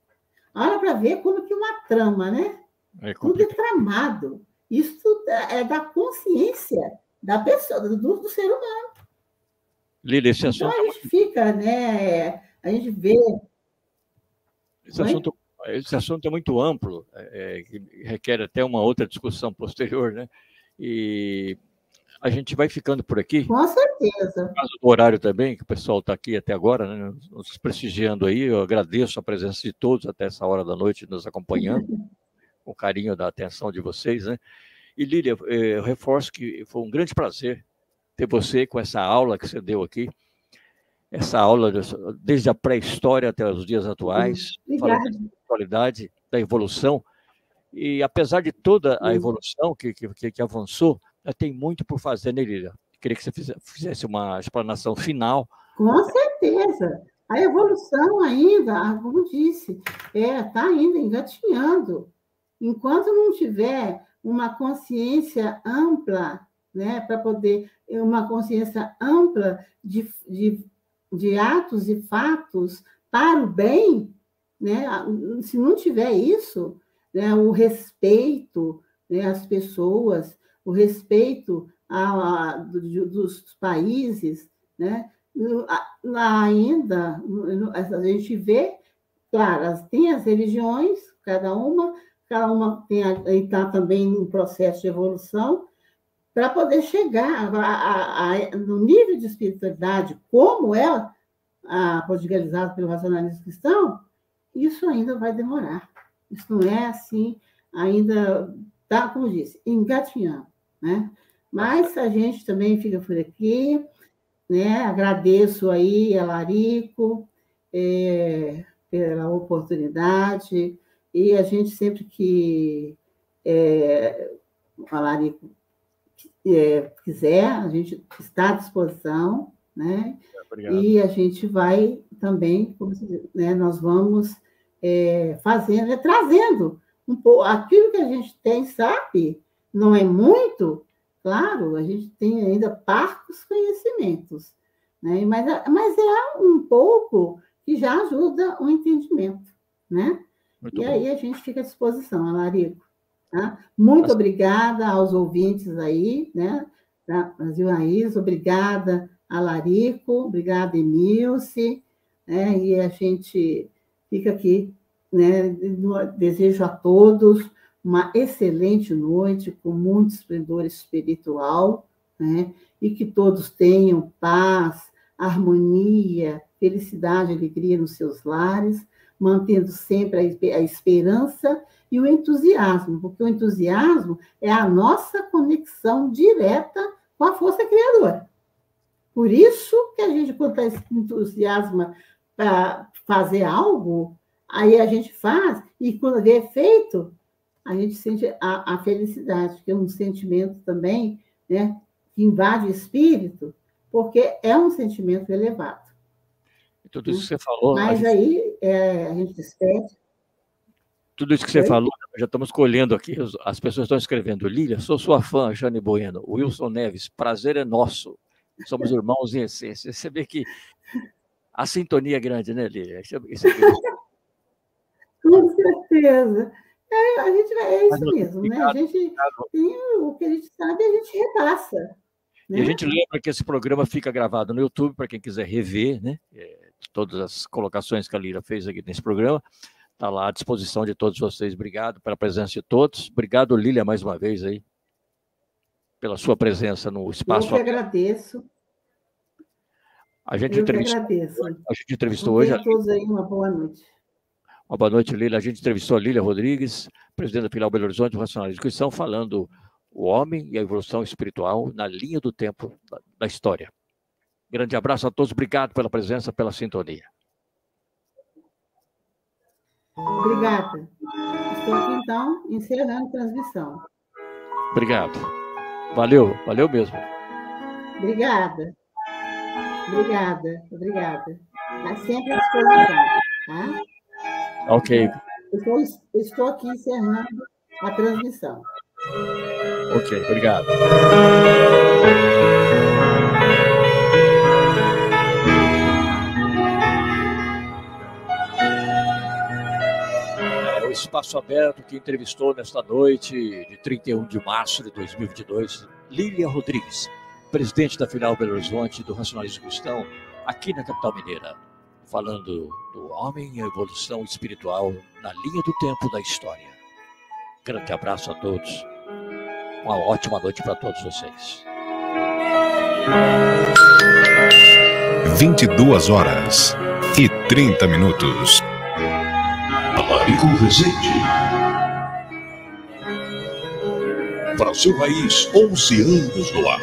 Olha para ver como que uma trama, né? Tudo é tramado. Isso é da consciência da pessoa, do ser humano. Lília, esse assunto... Então, a gente fica, né? A gente vê... Esse assunto é muito amplo, requer até uma outra discussão posterior, né? E a gente vai ficando por aqui. Com certeza. Por causa do horário também, que o pessoal está aqui até agora, né, nos prestigiando aí. Eu agradeço a presença de todos até essa hora da noite, nos acompanhando, com o carinho da atenção de vocês, né? E, Lília, eu reforço que foi um grande prazer ter você com essa aula que você deu aqui. essa aula, desde a pré-história até os dias atuais, falando da espiritualidade, da evolução. E apesar de toda a evolução que avançou, tem muito por fazer, né, Lília? Queria que você fizesse uma explanação final. Com certeza. A evolução ainda, como disse, está ainda engatinhando. Enquanto não tiver uma consciência ampla, né, para poder, uma consciência ampla de atos e fatos para o bem, né, se não tiver isso, né, o respeito, né, às pessoas, o respeito dos países, né, ainda a gente vê, claro, tem as religiões, cada uma está também em processo de evolução, para poder chegar no nível de espiritualidade, como é prodigalizado pelo racionalismo cristão, isso ainda vai demorar. Isso não é assim, ainda está, como disse, engatinhando, né? Mas a gente também fica por aqui, né? Agradeço aí a Larico pela oportunidade, e a gente sempre que a Larico quiser, a gente está à disposição, né? Obrigado. E a gente vai também, né, nós vamos fazendo, trazendo um pouco aquilo que a gente tem, sabe? Não é muito, claro, a gente tem ainda parcos conhecimentos, né? Mas é um pouco que já ajuda o entendimento, né? Muito bom. Aí a gente fica à disposição, Alarico. Tá? Muito obrigada aos ouvintes aí, né, da Brasil Raiz, obrigada, Alarico, obrigada, Emilce, né, e a gente fica aqui, né, desejo a todos uma excelente noite, com muito esplendor espiritual, né, e que todos tenham paz, harmonia, felicidade, alegria nos seus lares, mantendo sempre a esperança e o entusiasmo, porque o entusiasmo é a nossa conexão direta com a força criadora. Por isso que a gente, quando está entusiasma para fazer algo, aí a gente faz, e quando vê feito, a gente sente a felicidade, que é um sentimento também, né, que invade o espírito, porque é um sentimento elevado. Tudo isso que você falou... Mas aí a gente despede. Tudo isso que você falou, já estamos colhendo aqui, as pessoas estão escrevendo: Lília, sou sua fã, Jane Bueno, Wilson Neves, prazer é nosso, somos irmãos em essência. Você vê que a sintonia é grande, né, Lília? Com certeza. A gente é isso mesmo, né? A gente tem o que a gente sabe, a gente repassa. Né? E a gente lembra que esse programa fica gravado no YouTube, para quem quiser rever, né? Todas as colocações que a Lília fez aqui nesse programa. Está lá à disposição de todos vocês. Obrigado pela presença de todos. Obrigado, Lília, mais uma vez aí, pela sua presença no espaço. Eu que agradeço. A gente entrevistou hoje. A todos aí uma boa noite. Uma boa noite, Lília. A gente entrevistou a Lília Rodrigues, presidente da filial Belo Horizonte do Racionalismo Cristão, falando o homem e a evolução espiritual na linha do tempo da história. Grande abraço a todos. Obrigado pela presença, pela sintonia. Obrigada. Estou aqui, então, encerrando a transmissão. Obrigado. Valeu mesmo. Obrigada. Está sempre à disposição, tá? Ok. Estou aqui encerrando a transmissão. Ok, obrigado. Espaço Aberto, que entrevistou nesta noite de 31 de março de 2022, Lília Rodrigues, presidente da filial Belo Horizonte do Racionalismo Cristão, aqui na capital mineira, falando do homem e a evolução espiritual na linha do tempo da história. Grande abraço a todos, uma ótima noite para todos vocês. 22h30. Alarico Rezende. Brasil Raiz, 11 anos no ar.